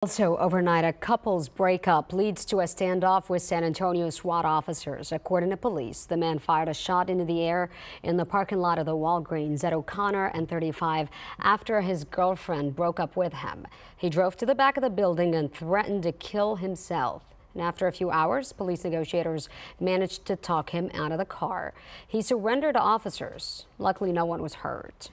Also overnight, a couple's breakup leads to a standoff with San Antonio SWAT officers. According to police, the man fired a shot into the air in the parking lot of the Walgreens at O'Connor and 35 after his girlfriend broke up with him. He drove to the back of the building and threatened to kill himself. And after a few hours, police negotiators managed to talk him out of the car. He surrendered to officers. Luckily, no one was hurt.